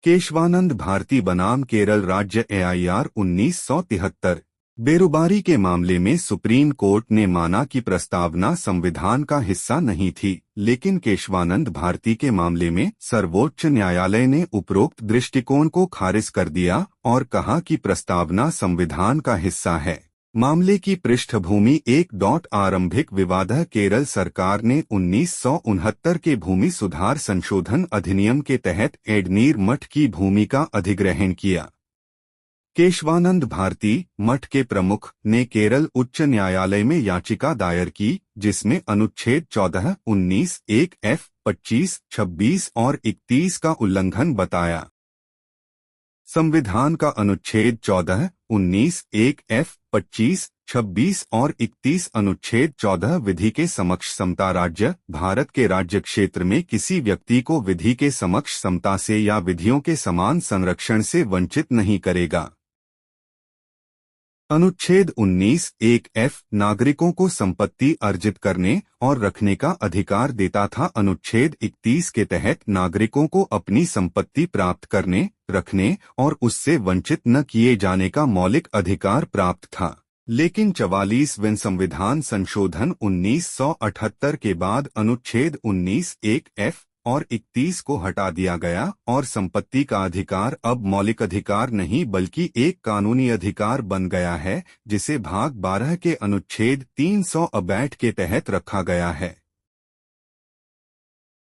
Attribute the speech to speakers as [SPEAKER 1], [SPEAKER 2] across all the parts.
[SPEAKER 1] केशवानंद भारती बनाम केरल राज्य AIR 1973। बेरोबारी के मामले में सुप्रीम कोर्ट ने माना कि प्रस्तावना संविधान का हिस्सा नहीं थी, लेकिन केशवानंद भारती के मामले में सर्वोच्च न्यायालय ने उपरोक्त दृष्टिकोण को खारिज कर दिया और कहा कि प्रस्तावना संविधान का हिस्सा है। मामले की पृष्ठभूमि आरंभिक विवाद है। केरल सरकार ने 1969 के भूमि सुधार संशोधन अधिनियम के तहत एडनीर मठ की भूमि का अधिग्रहण किया। केशवानंद भारती, मठ के प्रमुख, ने केरल उच्च न्यायालय में याचिका दायर की, जिसमें अनुच्छेद 14, 19, 1F, 25, 26 और 31 का उल्लंघन बताया। संविधान का अनुच्छेद 14, 19, 1F, 25, 26 और 31 अनुच्छेद 14 विधि के समक्ष समता राज्य, भारत के राज्य क्षेत्र में किसी व्यक्ति को विधि के समक्ष समता से या विधियों के समान संरक्षण से वंचित नहीं करेगा। अनुच्छेद 19, 1F नागरिकों को संपत्ति अर्जित करने और रखने का अधिकार देता था। अनुच्छेद 31 के तहत नागरिकों को अपनी संपत्ति प्राप्त करने, रखने और उससे वंचित न किए जाने का मौलिक अधिकार प्राप्त था। लेकिन 44वें संविधान संशोधन 1978 के बाद अनुच्छेद 19, 1F और 31 को हटा दिया गया और संपत्ति का अधिकार अब मौलिक अधिकार नहीं बल्कि एक कानूनी अधिकार बन गया है, जिसे भाग 12 के अनुच्छेद 362 के तहत रखा गया है।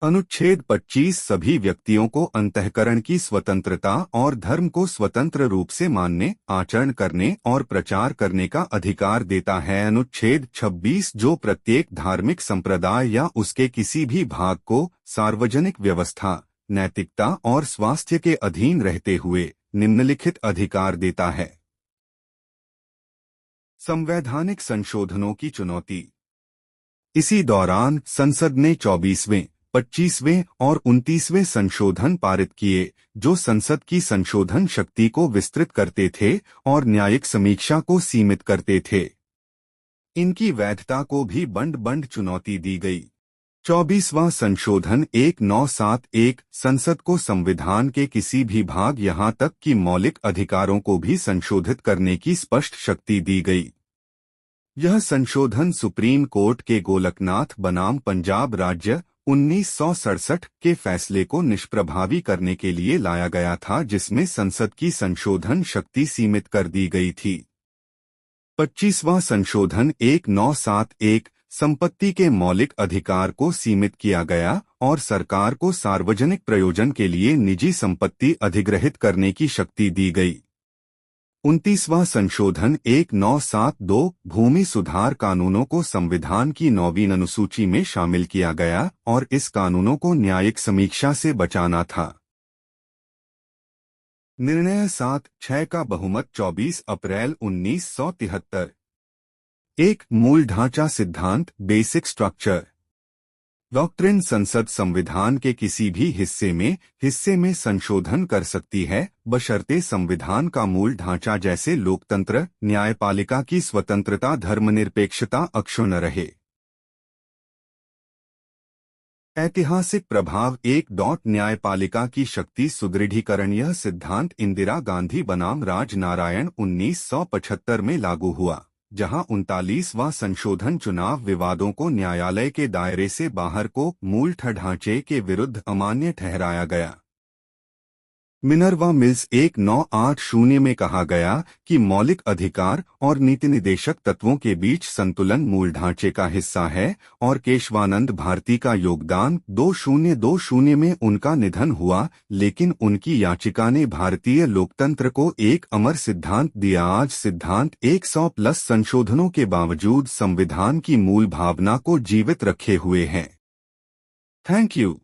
[SPEAKER 1] अनुच्छेद 25 सभी व्यक्तियों को अंतःकरण की स्वतंत्रता और धर्म को स्वतंत्र रूप से मानने, आचरण करने और प्रचार करने का अधिकार देता है। अनुच्छेद 26 जो प्रत्येक धार्मिक संप्रदाय या उसके किसी भी भाग को सार्वजनिक व्यवस्था, नैतिकता और स्वास्थ्य के अधीन रहते हुए निम्नलिखित अधिकार देता है। संवैधानिक संशोधनों की चुनौती। इसी दौरान संसद ने 24वें, 25वें और 29वें संशोधन पारित किए, जो संसद की संशोधन शक्ति को विस्तृत करते थे और न्यायिक समीक्षा को सीमित करते थे। इनकी वैधता को भी बंड चुनौती दी गई। 24वां संशोधन 1971 संसद को संविधान के किसी भी भाग यहाँ तक कि मौलिक अधिकारों को भी संशोधित करने की स्पष्ट शक्ति दी गई। यह संशोधन सुप्रीम कोर्ट के गोलकनाथ बनाम पंजाब राज्य 1967 के फैसले को निष्प्रभावी करने के लिए लाया गया था, जिसमें संसद की संशोधन शक्ति सीमित कर दी गई थी। 25वां संशोधन 1971 संपत्ति के मौलिक अधिकार को सीमित किया गया और सरकार को सार्वजनिक प्रयोजन के लिए निजी संपत्ति अधिग्रहित करने की शक्ति दी गई। 29वां संशोधन 1972 भूमि सुधार कानूनों को संविधान की 9वीं अनुसूची में शामिल किया गया और इस कानूनों को न्यायिक समीक्षा से बचाना था। निर्णय 7-6 का बहुमत 24 अप्रैल 1973। एक मूल ढांचा सिद्धांत बेसिक स्ट्रक्चर डॉक्ट्रिन संसद संविधान के किसी भी हिस्से में संशोधन कर सकती है, बशर्ते संविधान का मूल ढांचा जैसे लोकतंत्र, न्यायपालिका की स्वतंत्रता, धर्मनिरपेक्षता अक्षुण्ण रहे। ऐतिहासिक प्रभाव न्यायपालिका की शक्ति सुदृढ़ीकरण। यह सिद्धांत इंदिरा गांधी बनाम राजनारायण 1975 में लागू हुआ, जहां 39वां संशोधन चुनाव विवादों को न्यायालय के दायरे से बाहर को मूल ढांचे के विरुद्ध अमान्य ठहराया गया। मिनर्वा मिल्स 1980 में कहा गया कि मौलिक अधिकार और नीति निदेशक तत्वों के बीच संतुलन मूल ढांचे का हिस्सा है और केशवानंद भारती का योगदान 2020 में उनका निधन हुआ, लेकिन उनकी याचिका ने भारतीय लोकतंत्र को एक अमर सिद्धांत दिया। आज सिद्धांत 100+ संशोधनों के बावजूद संविधान की मूल भावना को जीवित रखे हुए हैं। Thank you.